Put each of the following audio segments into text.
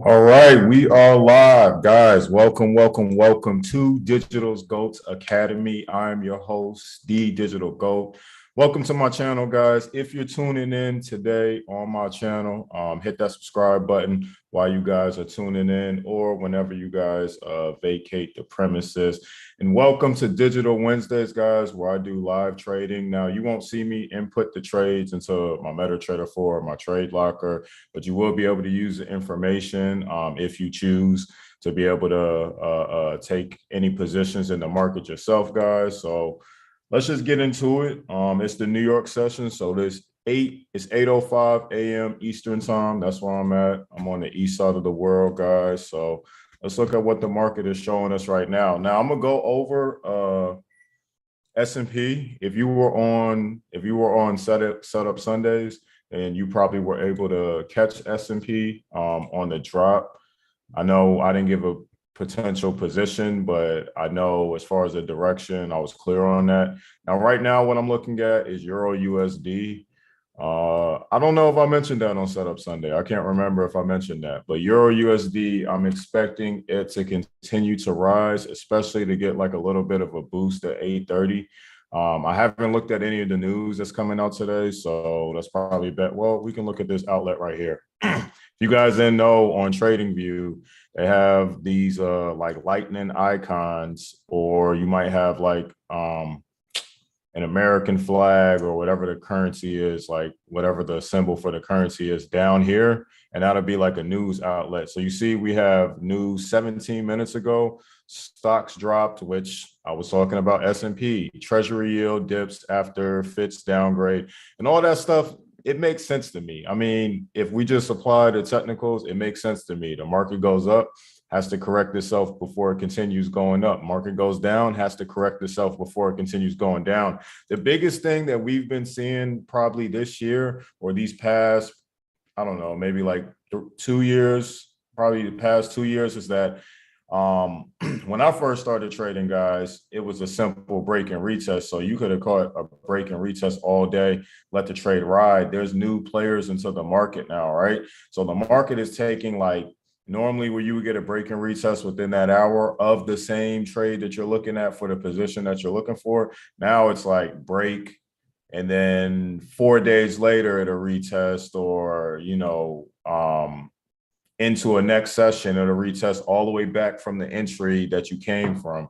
All right, we are live, guys. Welcome to Digital's GOAT Academy. I'm your host, the Digital GOAT. Welcome to my channel, guys. If you're tuning in today on my channel, hit that subscribe button while you guys are tuning in or whenever you guys vacate the premises. And welcome to Digital Wednesdays, guys, where I do live trading. Now, you won't see me input the trades into my MetaTrader 4 or my Trade Locker, but you will be able to use the information if you choose to be able to take any positions in the market yourself, guys. So let's just get into it. It's the New York session, so it's 8:05 a.m. Eastern time. That's where I'm at. I'm on the east side of the world, guys. So let's look at what the market is showing us right now. Now I'm gonna go over S&P. If you were on setup Sundays, and you probably were able to catch S&P on the drop. I know I didn't give a potential position, but I know as far as the direction, I was clear on that. Now, right now, what I'm looking at is Euro USD. I don't know if I mentioned that on Setup Sunday. I can't remember if I mentioned that, but Euro USD, I'm expecting it to continue to rise, especially to get like a little bit of a boost at 8:30. I haven't looked at any of the news that's coming out today, so that's probably bet. Well, we can look at this outlet right here. If you guys didn't know, on TradingView, they have these like lightning icons, or you might have like an American flag or whatever the currency is, like whatever the symbol for the currency is down here. And that'll be like a news outlet. So you see, we have news 17 minutes ago. Stocks dropped, which I was talking about. S&P Treasury yield dips after Fitch downgrade and all that stuff. It makes sense to me. I mean, if we just apply the technicals, it makes sense to me. The market goes up, has to correct itself before it continues going up. Market goes down, has to correct itself before it continues going down. The biggest thing that we've been seeing probably this year or these past, I don't know, maybe like 2 years, probably the past 2 years, is that when I first started trading, guys, it was a simple break and retest. So you could have caught a break and retest all day, let the trade ride. There's new players into the market now, right? So the market is taking like, normally where you would get a break and retest within that hour of the same trade that you're looking at for the position that you're looking for. Now it's like break, and then 4 days later it'll retest, or into a next session it'll retest all the way back from the entry that you came from.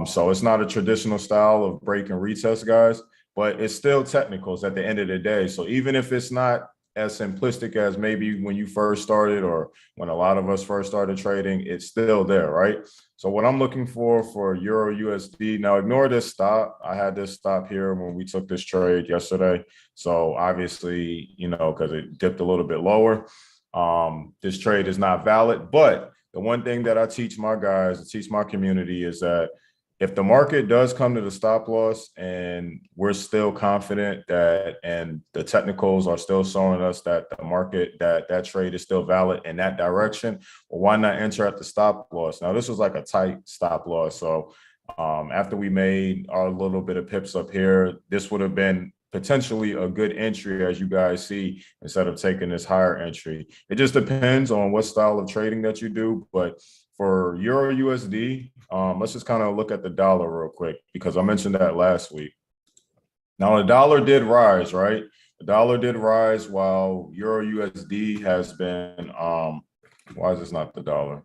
So it's not a traditional style of break and retest, guys, but it's still technicals at the end of the day. So even if it's not as simplistic as maybe when you first started or when a lot of us first started trading, it's still there, right? So what I'm looking for Euro USD, now ignore this stop. I had this stop here when we took this trade yesterday. So obviously, because it dipped a little bit lower, this trade is not valid. But the one thing that I teach my guys, I teach my community, is that if the market does come to the stop loss and we're still confident that, and the technicals are still showing us that the market, that trade is still valid in that direction, well, why not enter at the stop loss? Now, this was like a tight stop loss. So after we made our little bit of pips up here, this would have been potentially a good entry, as you guys see, instead of taking this higher entry. It just depends on what style of trading that you do. But for Euro USD, let's just kind of look at the dollar real quick, because I mentioned that last week. Now, the dollar did rise, right? The dollar did rise while Euro USD has been, why is this not the dollar?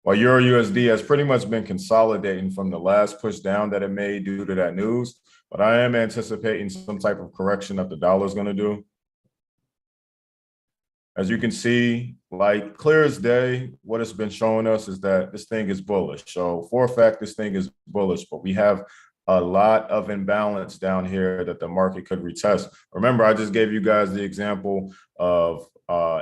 While Euro USD has pretty much been consolidating from the last push down that it made due to that news, but I am anticipating some type of correction that the dollar is going to do. As you can see, like clear as day, what it's been showing us is that this thing is bullish. So for a fact, this thing is bullish, but we have a lot of imbalance down here that the market could retest. Remember, I just gave you guys the example of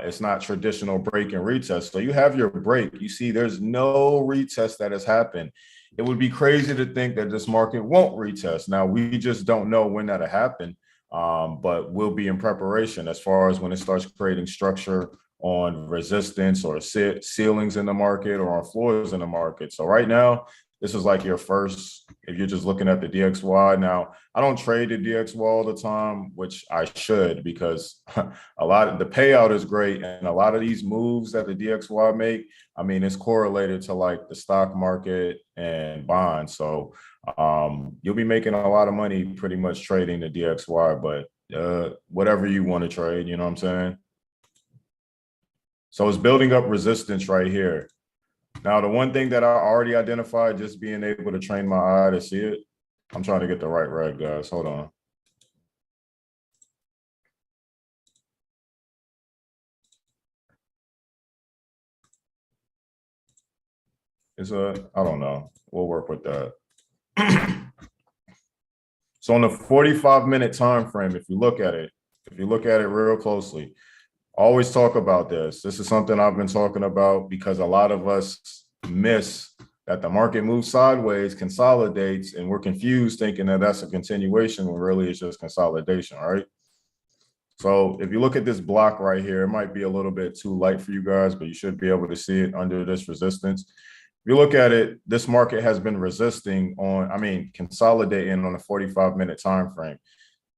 it's not traditional break and retest. So you have your break. You see, there's no retest that has happened. It would be crazy to think that this market won't retest. Now, we just don't know when that'll happen, but we'll be in preparation as far as when it starts creating structure on resistance or ceilings in the market or on floors in the market. So right now, this is like your first, if you're just looking at the DXY. Now, I don't trade the DXY all the time, which I should, because a lot of the payout is great. And a lot of these moves that the DXY make, I mean, it's correlated to like the stock market and bonds. So you'll be making a lot of money pretty much trading the DXY, but whatever you want to trade, you know what I'm saying? So it's building up resistance right here. Now, the one thing that I already identified, just being able to train my eye to see it, I'm trying to get the right red, guys. Hold on. I don't know. We'll work with that. So on the 45-minute time frame, if you look at it real closely, always talk about this. This is something I've been talking about because a lot of us miss that the market moves sideways, consolidates, and we're confused thinking that that's a continuation when really it's just consolidation, right? So if you look at this block right here, it might be a little bit too light for you guys, but you should be able to see it under this resistance. If you look at it, this market has been resisting consolidating on a 45-minute time frame.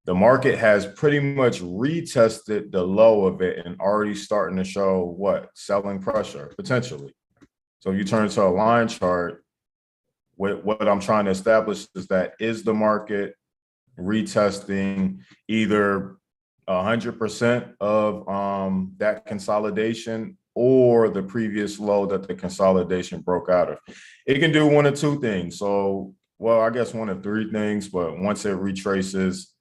The market has pretty much retested the low of it and already starting to show what? Selling pressure, potentially. So if you turn to a line chart, what I'm trying to establish is that is the market retesting either 100% of that consolidation or the previous low that the consolidation broke out of. It can do one of two things. So, well, I guess one of three things, but once it retraces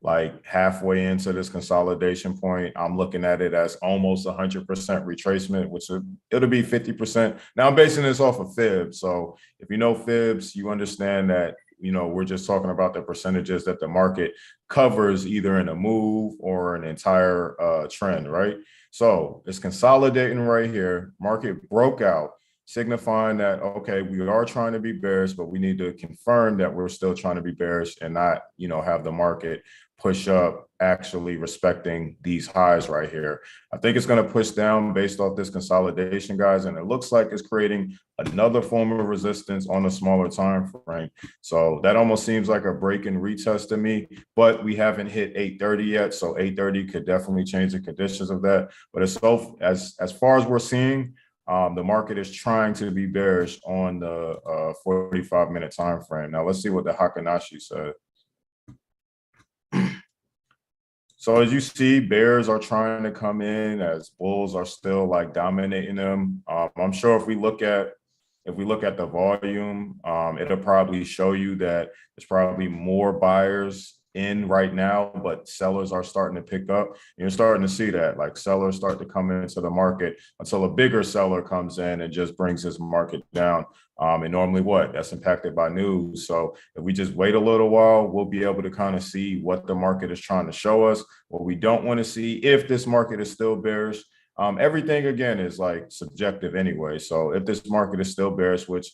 like halfway into this consolidation point, I'm looking at it as almost 100% retracement, which it'll be 50%. Now I'm basing this off of fibs. So if you know fibs, you understand that, you know, we're just talking about the percentages that the market covers either in a move or an entire trend, right? So it's consolidating right here. Market broke out, signifying that, okay, we are trying to be bearish, but we need to confirm that we're still trying to be bearish and not, you know, have the market push up actually respecting these highs right here. I think it's going to push down based off this consolidation, guys, and it looks like it's creating another form of resistance on a smaller time frame. So that almost seems like a break and retest to me, but we haven't hit 830 yet, so 830 could definitely change the conditions of that. But as far as we're seeing, the market is trying to be bearish on the 45-minute time frame. Now let's see what the Hakanashi said. So as you see, bears are trying to come in as bulls are still like dominating them. I'm sure if we look at the volume, it'll probably show you that there's probably more buyers in right now, but sellers are starting to pick up. You're starting to see that, like sellers start to come into the market until a bigger seller comes in and just brings this market down. And normally that's impacted by news. So if we just wait a little while, we'll be able to kind of see what the market is trying to show us, what we don't want to see if this market is still bearish. Everything again is like subjective anyway. So if this market is still bearish, which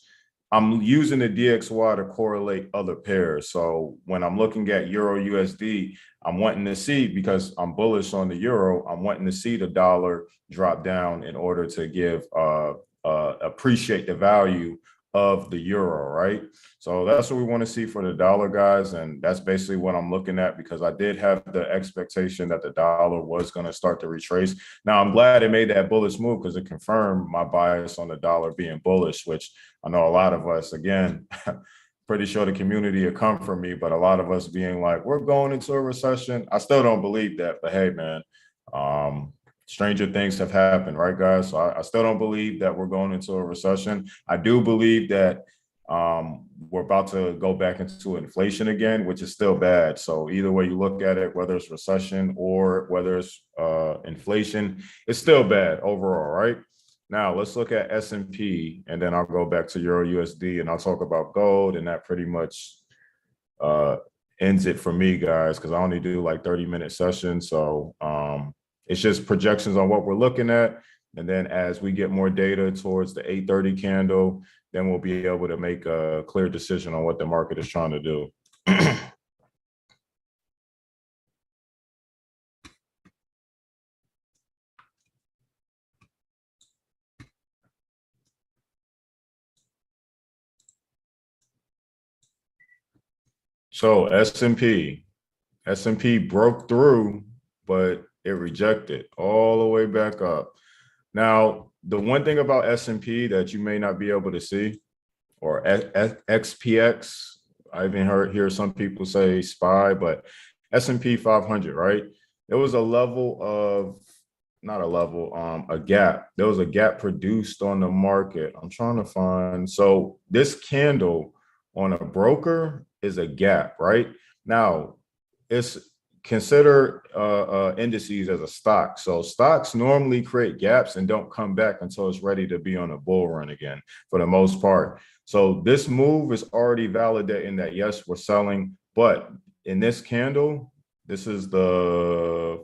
I'm using the DXY to correlate other pairs. So when I'm looking at Euro USD, I'm wanting to see, because I'm bullish on the Euro, I'm wanting to see the dollar drop down in order to appreciate the value of the Euro, right? So that's what we want to see for the dollar, guys. And that's basically what I'm looking at, because I did have the expectation that the dollar was going to start to retrace. Now, I'm glad it made that bullish move because it confirmed my bias on the dollar being bullish, which I know a lot of us, again, pretty sure the community will come from me, but a lot of us being like, we're going into a recession. I still don't believe that, but hey, man, stranger things have happened, right, guys? So I still don't believe that we're going into a recession. I do believe that we're about to go back into inflation again, which is still bad. So either way you look at it, whether it's recession or whether it's inflation, it's still bad overall, right? Now let's look at S&P, and then I'll go back to Euro USD, and I'll talk about gold, and that pretty much ends it for me, guys, because I only do like 30-minute sessions. So it's just projections on what we're looking at. And then as we get more data towards the 830 candle, then we'll be able to make a clear decision on what the market is trying to do. So S&P broke through, but it rejected all the way back up. Now, the one thing about S&P that you may not be able to see, or XPX, I even hear some people say SPY, but S&P 500, right? There was a level of, not a level, a gap. There was a gap produced on the market. I'm trying to find. So this candle on a broker is a gap, right? Now, it's consider indices as a stock. So stocks normally create gaps and don't come back until it's ready to be on a bull run again, for the most part. So this move is already validating that, yes, we're selling, but in this candle, this is the,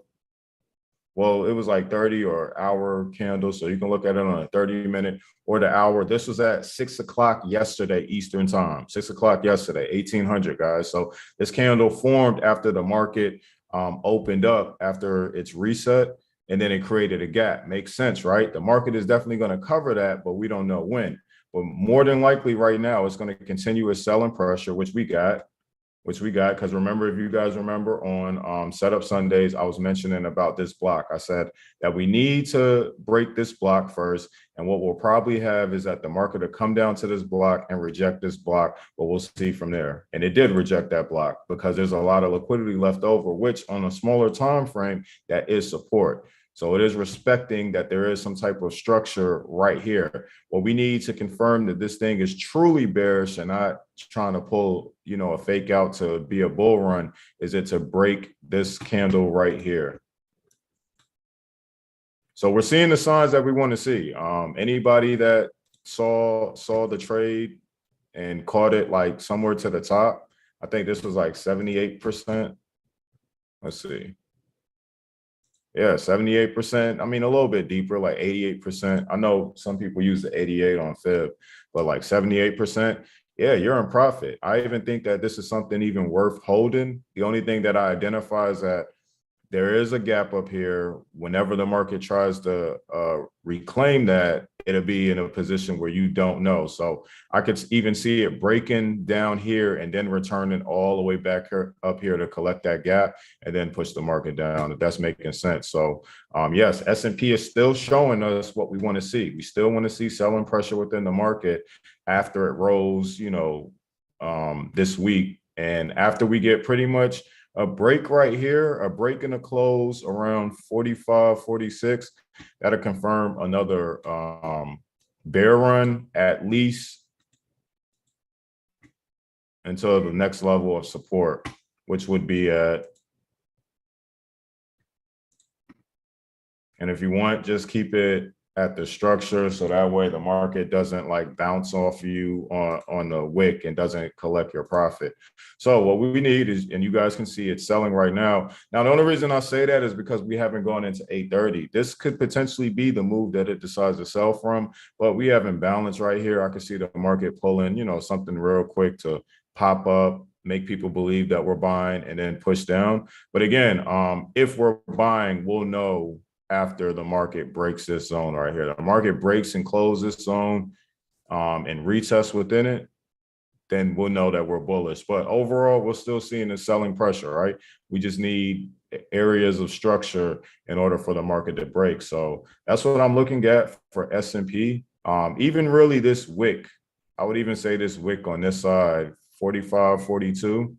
well, it was like 30 or hour candle. So you can look at it on a 30-minute or the hour. This was at 6 o'clock yesterday, Eastern time, 6 o'clock yesterday, 1800, guys. So this candle formed after the market opened up after its reset, and then it created a gap. Makes sense, right? The market is definitely going to cover that, but we don't know when. But more than likely right now, it's going to continue its selling pressure, which we got, because remember, if you guys remember on Setup Sundays, I was mentioning about this block. I said that we need to break this block first. And what we'll probably have is that the market will come down to this block and reject this block, but we'll see from there. And it did reject that block because there's a lot of liquidity left over, which on a smaller time frame, that is support. So it is respecting that there is some type of structure right here. What we need to confirm that this thing is truly bearish and not trying to pull, a fake out to be a bull run, is it to break this candle right here. So we're seeing the signs that we want to see. Anybody that saw the trade and caught it like somewhere to the top, I think this was like 78%. Let's see. Yeah, 78%. I mean, a little bit deeper, like 88%. I know some people use the 88 on Fib, but like 78%. Yeah, you're in profit. I even think that this is something even worth holding. The only thing that I identify is that there is a gap up here. Whenever the market tries to reclaim that, it'll be in a position where you don't know. So I could even see it breaking down here and then returning all the way back here, up here to collect that gap and then push the market down, if that's making sense. So yes, S&P is still showing us what we want to see. We still want to see selling pressure within the market after it rose, this week. And after we get pretty much a break right here, a break in the close around 45, 46, that'll confirm another bear run at least until the next level of support, which would be at, and if you want, just keep it at the structure so that way the market doesn't like bounce off you on the wick and doesn't collect your profit. So what we need is, and you guys can see it's selling right now. Now, the only reason I say that is because we haven't gone into 830. This could potentially be the move that it decides to sell from, but we have imbalance right here. I can see the market pulling, something real quick to pop up, make people believe that we're buying and then push down. But again, if we're buying, we'll know after the market breaks this zone right here. The market breaks and closes this zone and retests within it, then we'll know that we're bullish. But overall, we're still seeing the selling pressure, right? We just need areas of structure in order for the market to break. So that's what I'm looking at for S&P. Even really this wick, I would even say this wick on this side, 45, 42.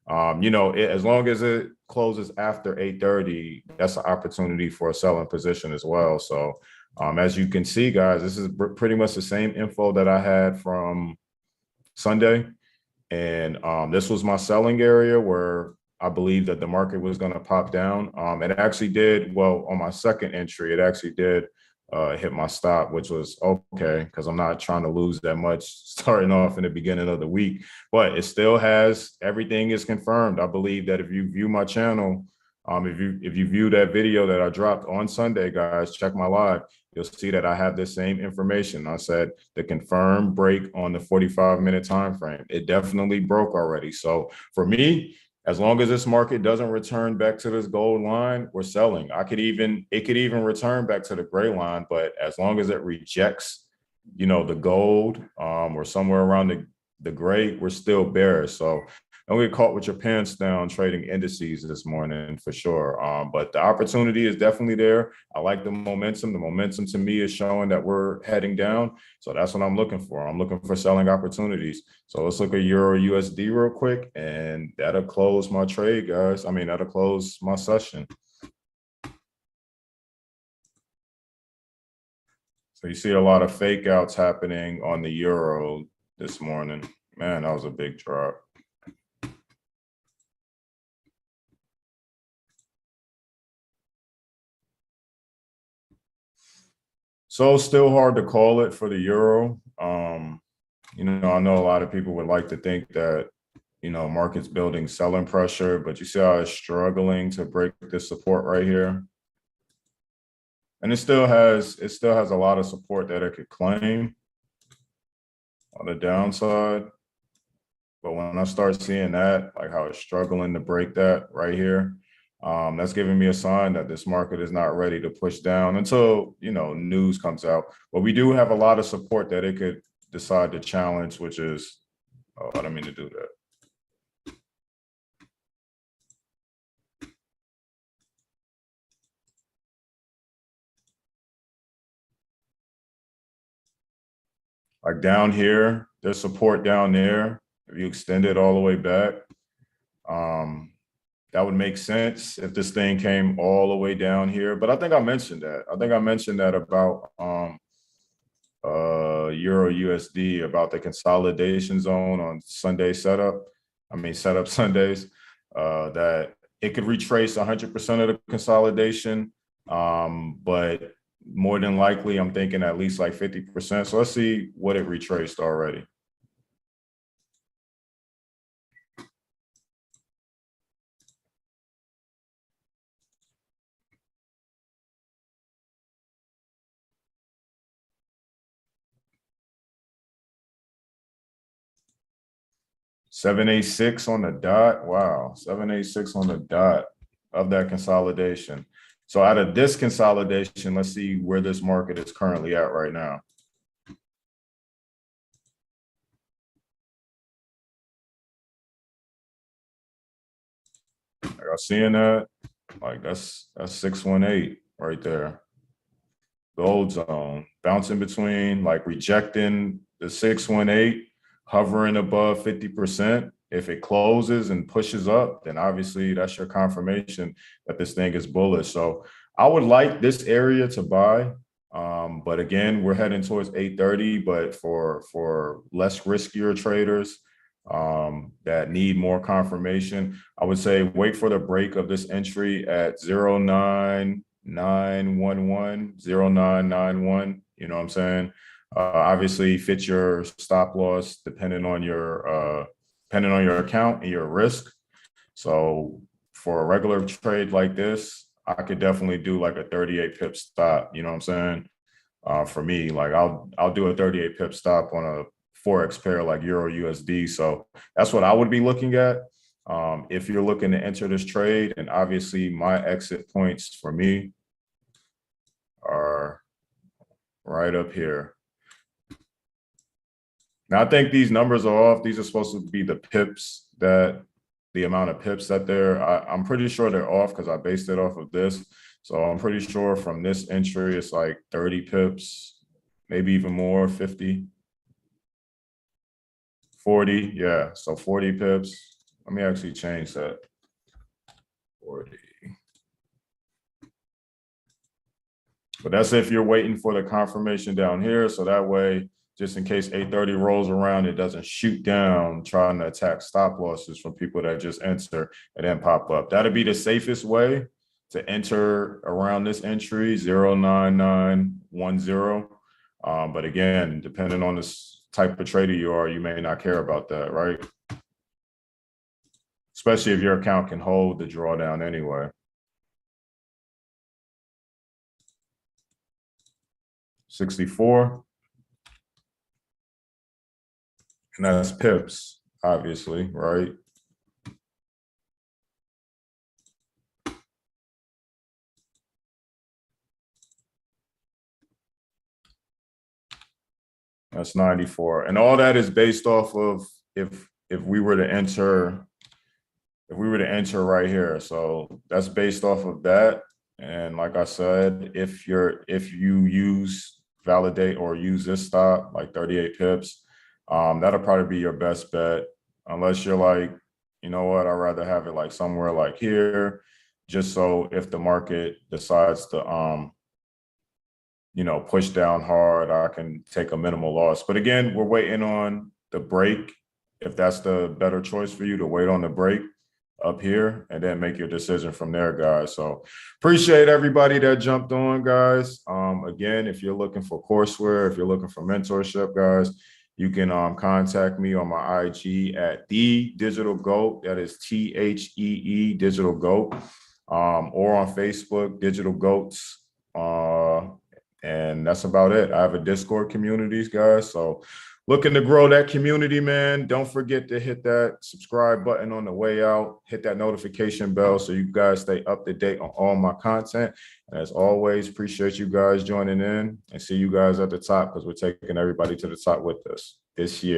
As long as it closes after 830, that's an opportunity for a selling position as well. So as you can see, guys, this is pretty much the same info that I had from Sunday. And this was my selling area where I believe that the market was going to pop down. It actually did. Well, on my second entry, it actually did hit my stop, which was okay, because I'm not trying to lose that much starting off in the beginning of the week. But it still has, everything is confirmed. I believe that if you view my channel, if you view that video that I dropped on Sunday, guys, check my live, you'll see that I have the same information. I said the confirmed break on the 45-minute time frame. It definitely broke already. So for me, as long as this market doesn't return back to this gold line, we're selling. It could even return back to the gray line, but as long as it rejects, the gold or somewhere around the gray, we're still bearish. So don't get caught with your pants down trading indices this morning for sure. But the opportunity is definitely there. I like the momentum. The momentum to me is showing that we're heading down. So that's what I'm looking for. I'm looking for selling opportunities. So let's look at Euro USD real quick, and that'll close my trade, guys. I mean, that'll close my session. So you see a lot of fake outs happening on the Euro this morning. Man, that was a big drop. So still hard to call it for the Euro. You know, I know a lot of people would like to think that, you know, market's building selling pressure, but you see how it's struggling to break this support right here. And it still has a lot of support that it could claim on the downside. But when I start seeing that, like how it's struggling to break that right here, that's giving me a sign that this market is not ready to push down until, you know, news comes out. But we do have a lot of support that it could decide to challenge, which is, oh, I don't mean to do that. Like down here, there's support down there. If you extend it all the way back, that would make sense if this thing came all the way down here. But I think I mentioned that. I think I mentioned that about Euro USD, about the consolidation zone on Sunday setup. I mean, setup Sundays, that it could retrace 100% of the consolidation. But more than likely, I'm thinking at least like 50%. So let's see what it retraced already. $786 on the dot. Wow, $786 on the dot of that consolidation. So out of this consolidation, let's see where this market is currently at right now. Y'all seeing that? Like that's 618 right there. Gold zone, bouncing between, like rejecting the 618, hovering above 50%. If it closes and pushes up, then obviously that's your confirmation that this thing is bullish. So I would like this area to buy. But again, we're heading towards 830, but for less riskier traders that need more confirmation, I would say wait for the break of this entry at 09911, 0991. You know what I'm saying? Obviously fit your stop loss depending on your account and your risk. So for a regular trade like this, I could definitely do like a 38 pip stop. You know what I'm saying? For me, like I'll do a 38 pip stop on a Forex pair like Euro USD. So that's what I would be looking at. If you're looking to enter this trade, and obviously my exit points for me are right up here. Now, I think these numbers are off. These are supposed to be the pips, that the amount of pips that I'm pretty sure they're off because I based it off of this. So I'm pretty sure from this entry, it's like 30 pips, maybe even more, 50, 40. Yeah, so 40 pips. Let me actually change that. 40. But that's if you're waiting for the confirmation down here. So that way, just in case 830 rolls around, it doesn't shoot down trying to attack stop losses from people that just enter and then pop up. That'd be the safest way to enter around this entry, 09910. But again, depending on this type of trader you are, you may not care about that, right? Especially if your account can hold the drawdown anyway. 64. And that's pips, obviously, right? That's 94. And all that is based off of if we were to enter if we were to enter right here. So that's based off of that. And like I said, if you use validate or use this stop like 38 pips, that'll probably be your best bet. Unless you're like, you know what, I'd rather have it like somewhere like here, just so if the market decides to push down hard, I can take a minimal loss. But again, we're waiting on the break. If that's the better choice for you, to wait on the break up here and then make your decision from there, guys. So appreciate everybody that jumped on, guys. Again, if you're looking for courseware, if you're looking for mentorship, guys, you can contact me on my IG at The Digital Goat. That is THEE Digital Goat, or on Facebook, Digital Goats. And that's about it. I have a Discord communities, guys. So looking to grow that community, man. Don't forget to hit that subscribe button on the way out. Hit that notification bell so you guys stay up to date on all my content. And as always, appreciate you guys joining in, and see you guys at the top, because we're taking everybody to the top with us this year.